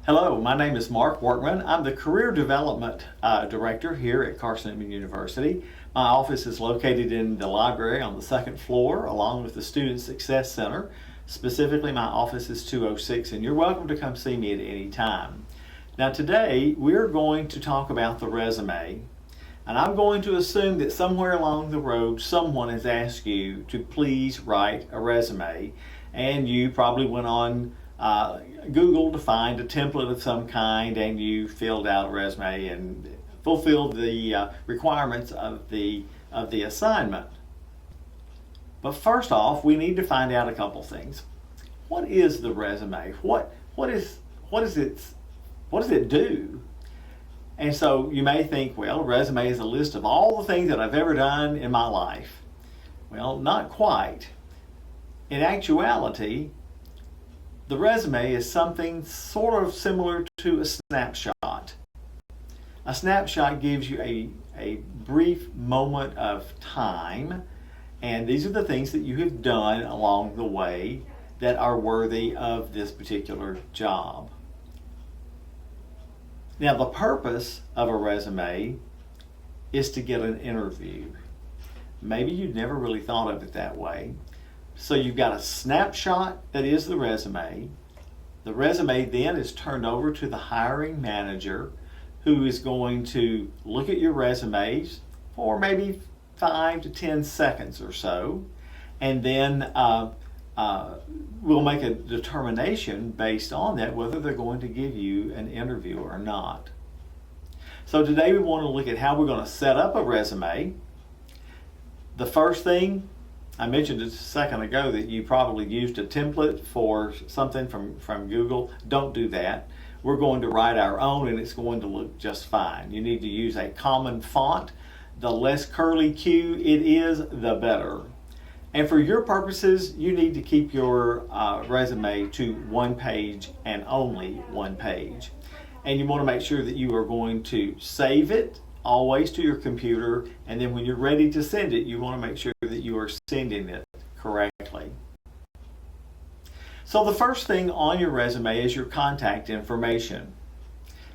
Hello, my name is Mark Workman. I'm the Career Development Director here at Carson University. My office is located in the library on the second floor along with the Student Success Center. Specifically, my office is 206 and you're welcome to come see me at any time. Now today we're going to talk about the resume, and I'm going to assume that somewhere along the road someone has asked you to please write a resume, and you probably went on Google to find a template of some kind, and you filled out a resume and fulfilled the requirements of the assignment. But first off, we need to find out a couple things. What is the resume? What does it do? And so you may think, well, a resume is a list of all the things that I've ever done in my life. Well, not quite. In actuality, the resume is something sort of similar to a snapshot. A snapshot gives you a brief moment of time, and these are the things that you have done along the way that are worthy of this particular job. Now, the purpose of a resume is to get an interview. Maybe you've never really thought of it that way. So you've got a snapshot that is the resume. The resume then is turned over to the hiring manager, who is going to look at your resumes for maybe 5 to 10 seconds or so, and then we'll make a determination based on that whether they're going to give you an interview or not. So today we want to look at how we're going to set up a resume. The first thing, I mentioned just a second ago that you probably used a template for something from Google. Don't do that. We're going to write our own, and it's going to look just fine. You need to use a common font. The less curly Q it is, the better. And for your purposes, you need to keep your resume to one page and only one page. And you want to make sure that you are going to save it always to your computer, and then when you're ready to send it, you want to make sure that you are sending it correctly. So the first thing on your resume is your contact information.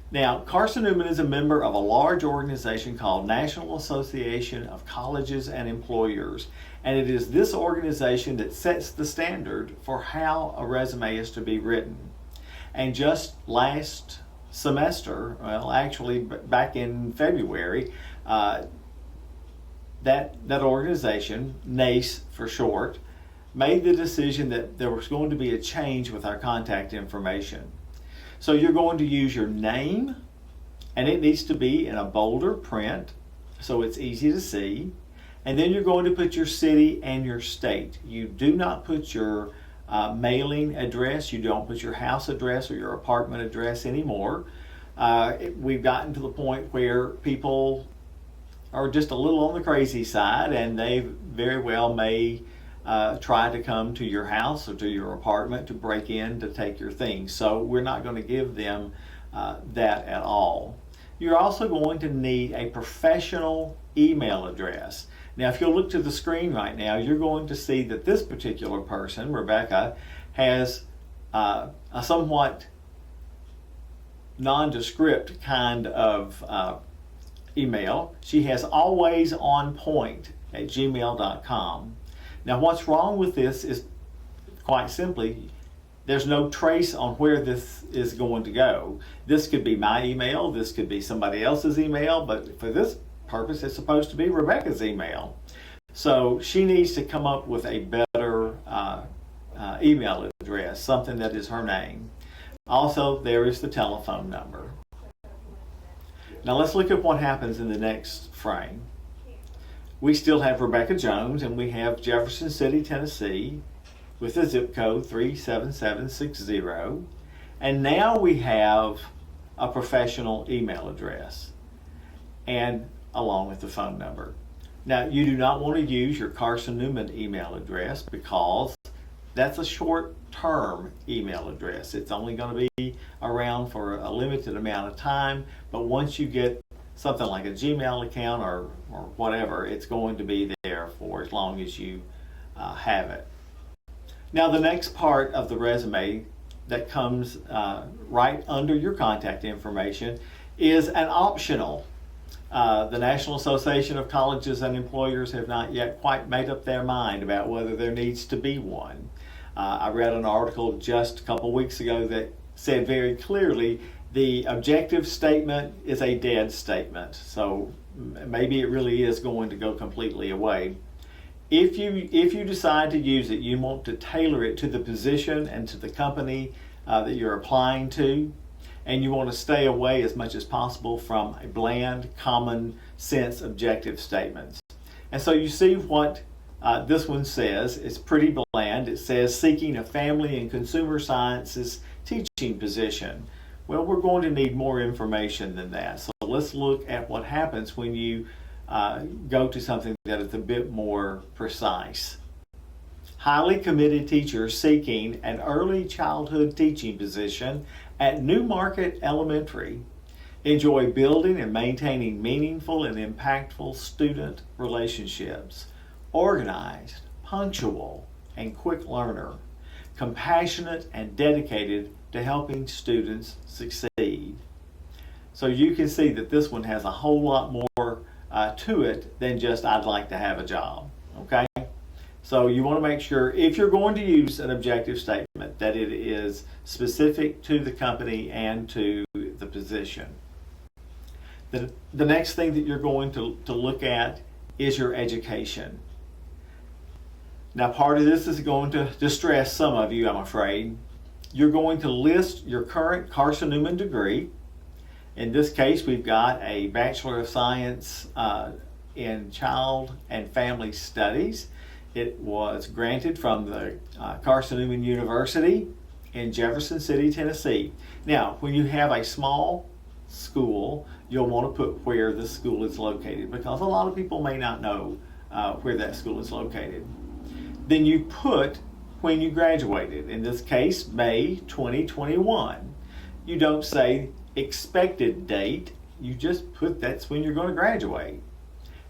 Now, Carson-Newman is a member of a large organization called National Association of Colleges and Employers, and it is this organization that sets the standard for how a resume is to be written. And just last semester, well, actually back in February, that organization, NACE for short, made the decision that there was going to be a change with our contact information. So you're going to use your name, and it needs to be in a bolder print so it's easy to see. And then you're going to put your city and your state. You do not put your mailing address, you don't put your house address or your apartment address anymore. We've gotten to the point where people are just a little on the crazy side, and they very well may try to come to your house or to your apartment to break in to take your things. So we're not going to give them that at all. You're also going to need a professional email address. Now, if you'll look to the screen right now, you're going to see that this particular person, Rebecca, has a somewhat nondescript kind of email. She has alwaysonpoint@gmail.com. Now, what's wrong with this is quite simply, there's no trace on where this is going to go. This could be my email, this could be somebody else's email, but for this purpose, it's supposed to be Rebecca's email. So she needs to come up with a better email address, something that is her name. Also, there is the telephone number. Now let's look at what happens in the next frame. We still have Rebecca Jones, and we have Jefferson City, Tennessee, with the zip code 37760. And now we have a professional email address, and along with the phone number. Now, you do not want to use your Carson-Newman email address because that's a short-term email address. It's only going to be around for a limited amount of time, but once you get something like a Gmail account or whatever, it's going to be there for as long as you have it. Now, the next part of the resume that comes right under your contact information is an optional. The National Association of Colleges and Employers have not yet quite made up their mind about whether there needs to be one. I read an article just a couple weeks ago that said very clearly the objective statement is a dead statement. So maybe it really is going to go completely away. If you decide to use it, you want to tailor it to the position and to the company that you're applying to, and you want to stay away as much as possible from a bland, common sense objective statements. And so you see what this one says. It's pretty bland. It says seeking a family and consumer sciences teaching position. Well, we're going to need more information than that. So let's look at what happens when you go to something that is a bit more precise. Highly committed teachers seeking an early childhood teaching position at Newmarket Elementary enjoy building and maintaining meaningful and impactful student relationships. Organized, punctual, and quick learner. Compassionate and dedicated to helping students succeed. So you can see that this one has a whole lot more to it than just I'd like to have a job. Okay? So you want to make sure if you're going to use an objective statement that it is specific to the company and to the position. The next thing that you're going to look at is your education. Now part of this is going to distress some of you, I'm afraid. You're going to list your current Carson-Newman degree. In this case, we've got a Bachelor of Science in Child and Family Studies. It was granted from the Carson-Newman University in Jefferson City, Tennessee. Now, when you have a small school, you'll want to put where the school is located because a lot of people may not know where that school is located. Then you put when you graduated. In this case, May 2021. You don't say expected date, you just put that's when you're going to graduate.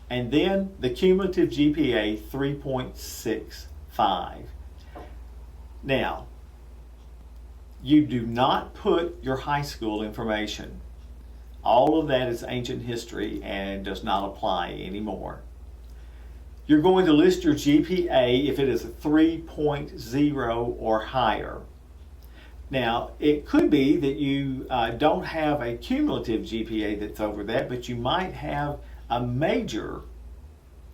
And then the cumulative GPA 3.65. Now, you do not put your high school information. All of that is ancient history and does not apply anymore. You're going to list your GPA if it is a 3.0 or higher. Now, it could be that you don't have a cumulative GPA that's over that, but you might have a major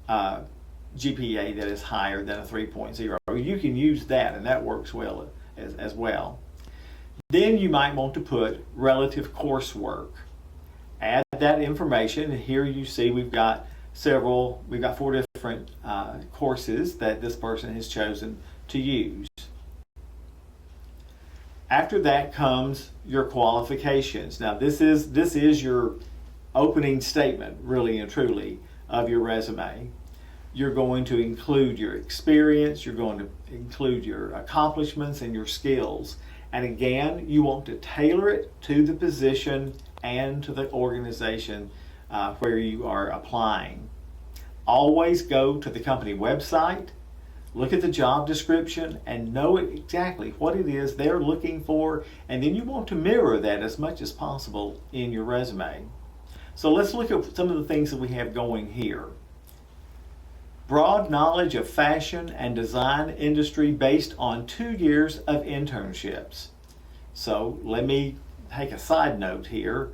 GPA that is higher than a 3.0. You can use that, and that works well as well. Then you might want to put relative coursework. Add that information, and here you see we've got 4 different courses that this person has chosen to use. After that comes your qualifications. Now this is your opening statement, really and truly, of your resume. You're going to include your experience, you're going to include your accomplishments and your skills. And again, you want to tailor it to the position and to the organization where you are applying. Always go to the company website, look at the job description, and know exactly what it is they're looking for, and then you want to mirror that as much as possible in your resume. So let's look at some of the things that we have going here. Broad knowledge of fashion and design industry based on 2 years of internships. So let me take a side note here.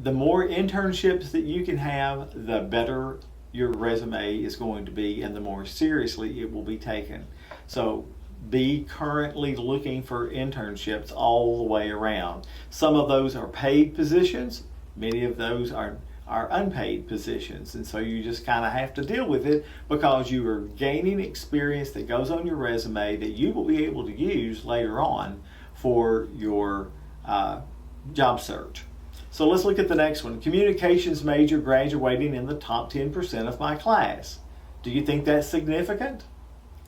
The more internships that you can have, the better your resume is going to be and the more seriously it will be taken. So be currently looking for internships all the way around. Some of those are paid positions, many of those are unpaid positions, and so you just kind of have to deal with it because you are gaining experience that goes on your resume that you will be able to use later on for your job search. So let's look at the next one. Communications major graduating in the top 10% of my class. Do you think that's significant?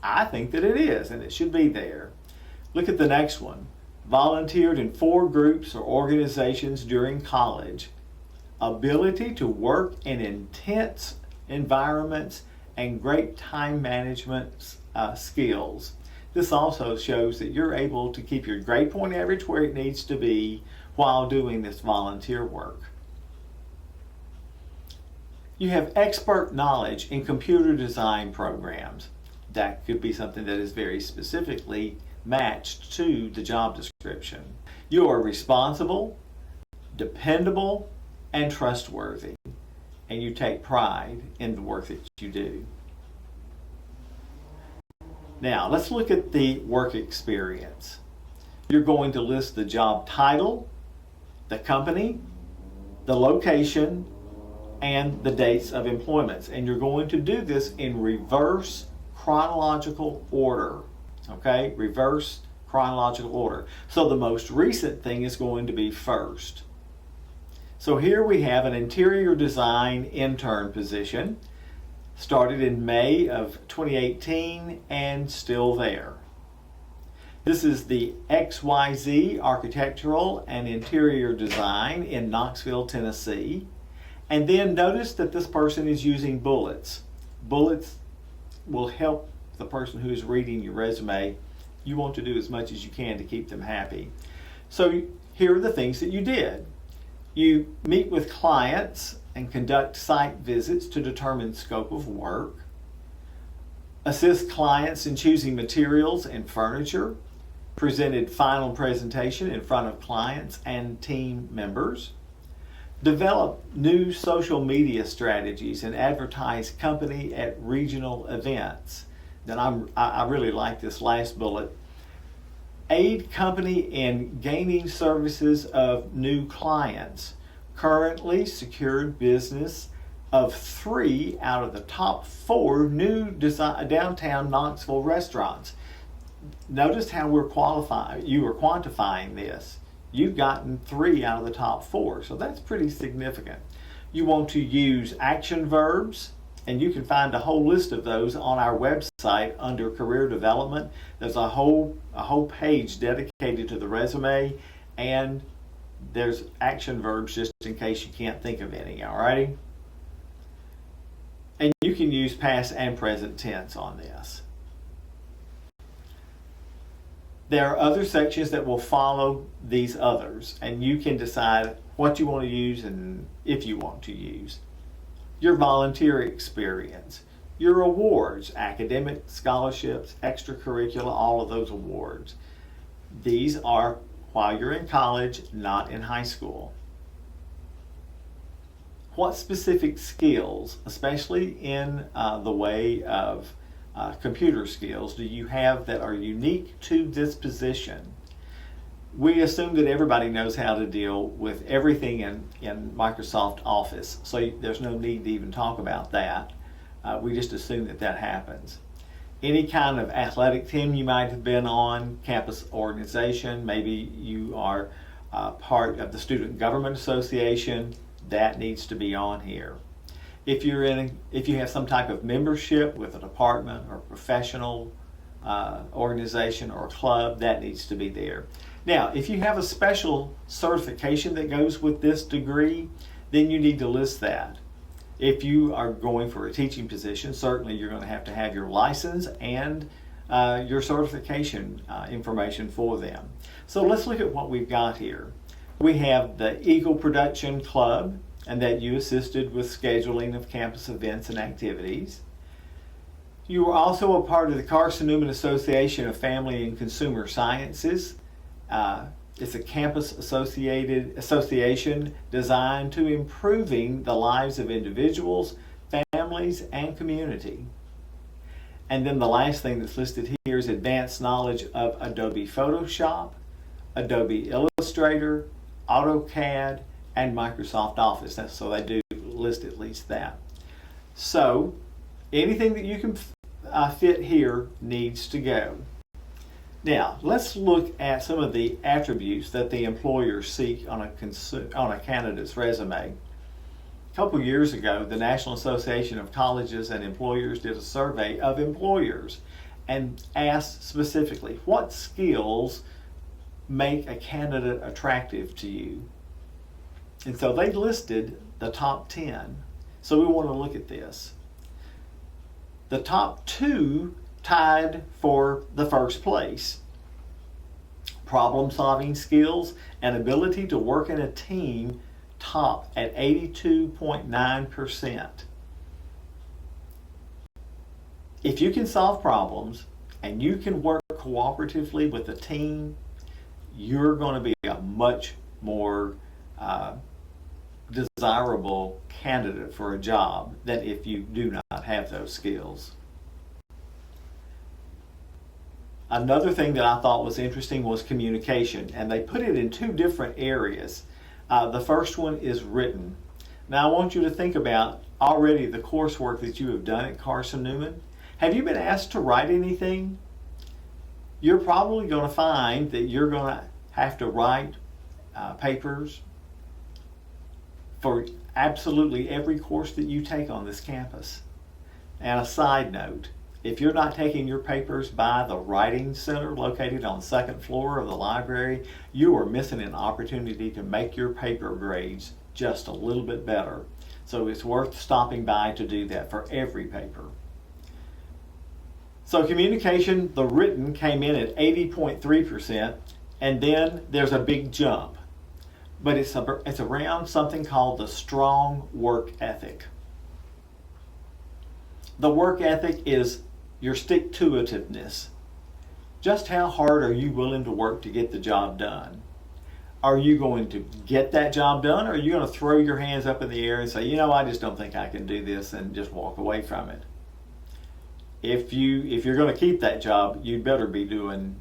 I think that it is, and it should be there. Look at the next one. Volunteered in 4 groups or organizations during college. Ability to work in intense environments and great time management skills. This also shows that you're able to keep your grade point average where it needs to be while doing this volunteer work. You have expert knowledge in computer design programs. That could be something that is very specifically matched to the job description. You are responsible, dependable, and trustworthy, and you take pride in the work that you do. Now, let's look at the work experience. You're going to list the job title, the company, the location, and the dates of employment. And you're going to do this in reverse chronological order. Okay, reverse chronological order. So the most recent thing is going to be first. So here we have an interior design intern position, started in May of 2018 and still there. This is the XYZ Architectural and Interior Design in Knoxville, Tennessee. And then notice that this person is using bullets. Bullets will help the person who is reading your resume. You want to do as much as you can to keep them happy. So here are the things that you did. You meet with clients and conduct site visits to determine scope of work. Assist clients in choosing materials and furniture. Presented final presentation in front of clients and team members. Develop new social media strategies and advertise company at regional events. Then I really like this last bullet. Aid company in gaining services of new clients. Currently secured business of 3 out of the top 4 new downtown Knoxville restaurants. Notice how you are quantifying this. You've gotten 3 out of the top 4, so that's pretty significant. You want to use action verbs, and you can find a whole list of those on our website under career development. There's a whole page dedicated to the resume, and there's action verbs just in case you can't think of any, alrighty? And you can use past and present tense on this. There are other sections that will follow these others, and you can decide what you want to use and if you want to use. Your volunteer experience, your awards, academic scholarships, extracurricular, all of those awards. These are while you're in college, not in high school. What specific skills, especially in the way of computer skills, do you have that are unique to this position? We assume that everybody knows how to deal with everything in Microsoft Office, so there's no need to even talk about that. We just assume that happens. Any kind of athletic team you might have been on, campus organization, maybe you are part of the Student Government Association, that needs to be on here. If you have some type of membership with a department or professional organization or club, that needs to be there. Now, if you have a special certification that goes with this degree, then you need to list that. If you are going for a teaching position, certainly you're going to have your license and your certification information for them. So let's look at what we've got here. We have the Eagle Production Club, and that you assisted with scheduling of campus events and activities. You were also a part of the Carson-Newman Association of Family and Consumer Sciences. It's a campus association designed to improving the lives of individuals, families, and community. And then the last thing that's listed here is advanced knowledge of Adobe Photoshop, Adobe Illustrator, AutoCAD, and Microsoft Office. So they do list at least that. So anything that you can fit here needs to go. Now, let's look at some of the attributes that the employers seek on a candidate's resume. A couple years ago, the National Association of Colleges and Employers did a survey of employers and asked specifically, what skills make a candidate attractive to you? And so they listed the top 10. So we want to look at this. The top 2 tied for the first place. Problem-solving skills and ability to work in a team top at 82.9%. If you can solve problems and you can work cooperatively with a team, you're going to be a much more desirable candidate for a job than if you do not have those skills. Another thing that I thought was interesting was communication, and they put it in two different areas. The first one is written. Now I want you to think about already the coursework that you have done at Carson Newman. Have you been asked to write anything? You're probably going to find that you're going to have to write papers for absolutely every course that you take on this campus. And a side note, if you're not taking your papers by the Writing Center located on the second floor of the library, you are missing an opportunity to make your paper grades just a little bit better. So it's worth stopping by to do that for every paper. So communication, the written came in at 80.3%, and then there's a big jump. But it's around something called the strong work ethic. The work ethic is your stick-to-itiveness. Just how hard are you willing to work to get the job done? Are you going to get that job done, or are you going to throw your hands up in the air and say, you know, I just don't think I can do this, and just walk away from it? If you're going to keep that job, you'd better be doing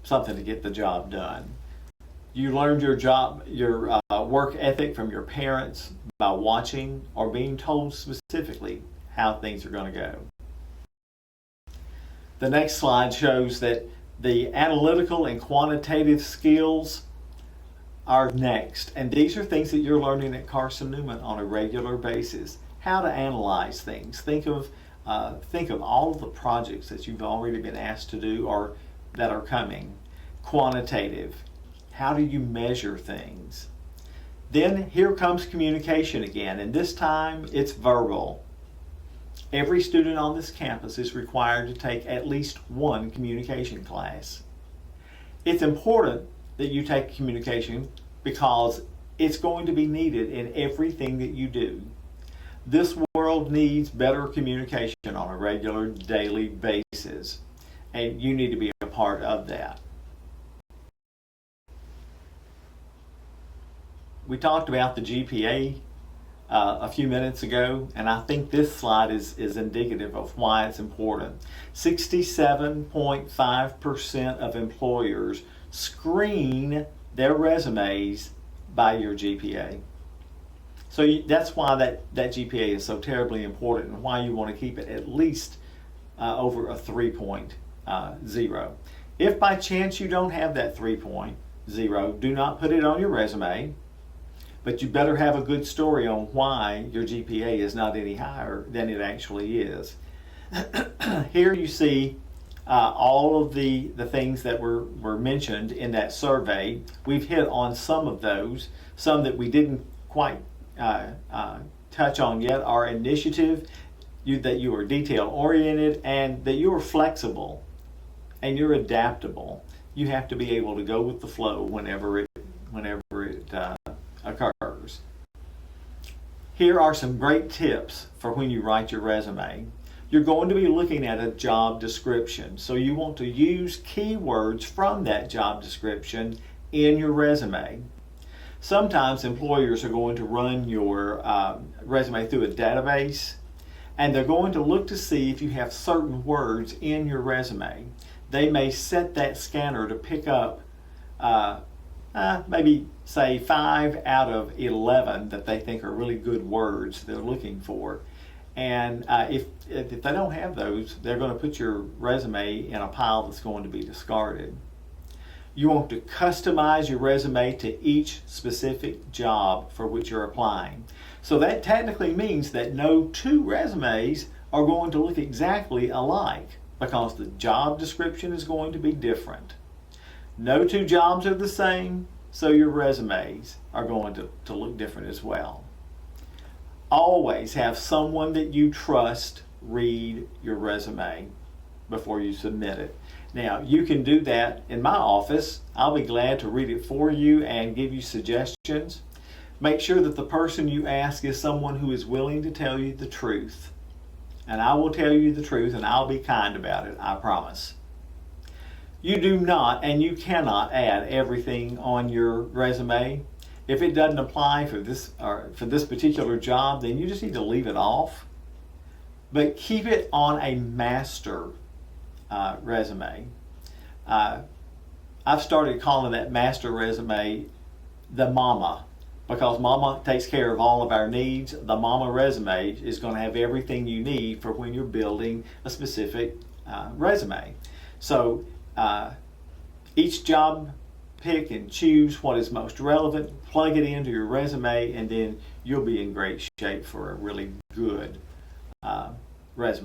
something to get the job done. You learned your work ethic from your parents by watching or being told specifically how things are going to go. The next slide shows that the analytical and quantitative skills are next. And these are things that you're learning at Carson Newman on a regular basis. How to analyze things. Think of all of the projects that you've already been asked to do or that are coming. Quantitative. How do you measure things? Then here comes communication again, and this time it's verbal. Every student on this campus is required to take at least one communication class. It's important that you take communication because it's going to be needed in everything that you do. This world needs better communication on a regular, daily basis, and you need to be a part of that. We talked about the GPA a few minutes ago, and I think this slide is indicative of why it's important. 67.5% of employers screen their resumes by your GPA. So that's why that GPA is so terribly important, and why you want to keep it at least over a 3.0. If by chance you don't have that 3.0, do not put it on your resume. But you better have a good story on why your GPA is not any higher than it actually is. Here you see all of the things that were mentioned in that survey. We've hit on some of those. Some that we didn't quite touch on yet are initiative, that you are detail-oriented, and that you are flexible and you're adaptable. You have to be able to go with the flow whenever it occurs. Here are some great tips for when you write your resume. You're going to be looking at a job description, so you want to use keywords from that job description in your resume. Sometimes employers are going to run your resume through a database, and they're going to look to see if you have certain words in your resume. They may set that scanner to pick up maybe say 5 out of 11 that they think are really good words they're looking for. And if they don't have those, they're going to put your resume in a pile that's going to be discarded. You want to customize your resume to each specific job for which you're applying. So that technically means that no two resumes are going to look exactly alike, because the job description is going to be different. No two jobs are the same, so your resumes are going to look different as well. Always have someone that you trust read your resume. before you submit it. Now, you can do that in my office. I'll be glad to read it for you and give you suggestions. Make sure that the person you ask is someone who is willing to tell you the truth. And I will tell you the truth, and I'll be kind about it, I promise. You do not and you cannot add everything on your resume. If it doesn't apply for this particular job, then you just need to leave it off. But keep it on a master resume. I've started calling that master resume the mama, because mama takes care of all of our needs. The mama resume is going to have everything you need for when you're building a specific resume. So each job, pick and choose what is most relevant, plug it into your resume, and then you'll be in great shape for a really good resume.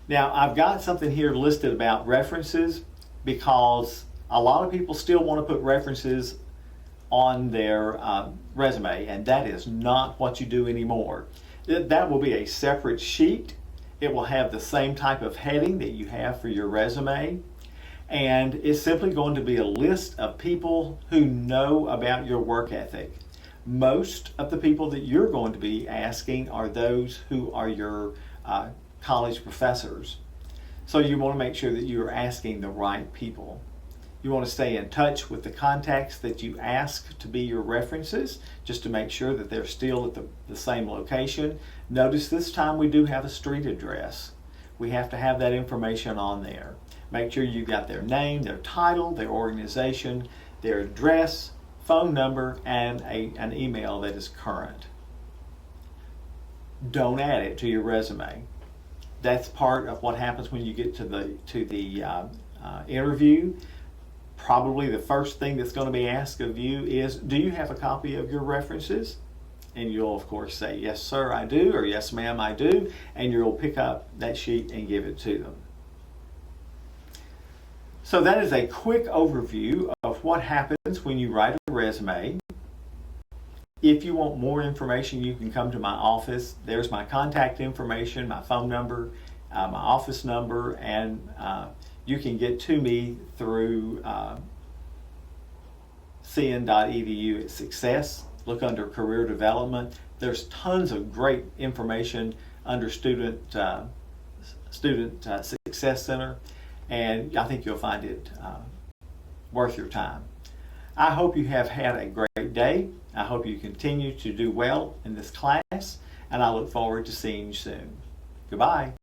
Now, I've got something here listed about references, because a lot of people still want to put references on their resume, and that is not what you do anymore. That will be a separate sheet. It will have the same type of heading that you have for your resume, and it's simply going to be a list of people who know about your work ethic. Most of the people that you're going to be asking are those who are your college professors. So you want to make sure that you're asking the right people. You want to stay in touch with the contacts that you ask to be your references, just to make sure that they're still at the same location. Notice this time we do have a street address. We have to have that information on there. Make sure you've got their name, their title, their organization, their address, phone number, and an email that is current. Don't add it to your resume. That's part of what happens when you get to the interview. Probably the first thing that's going to be asked of you is, do you have a copy of your references? And you'll of course say, yes sir I do, or yes ma'am I do, and you'll pick up that sheet and give it to them. So that is a quick overview of what happens when you write a resume. If you want more information, you can come to my office. There's my contact information, my phone number, my office number, and you can get to me through cn.edu at Success. Look under Career Development. There's tons of great information under Student Success Center, and I think you'll find it worth your time. I hope you have had a great day. I hope you continue to do well in this class, and I look forward to seeing you soon. Goodbye.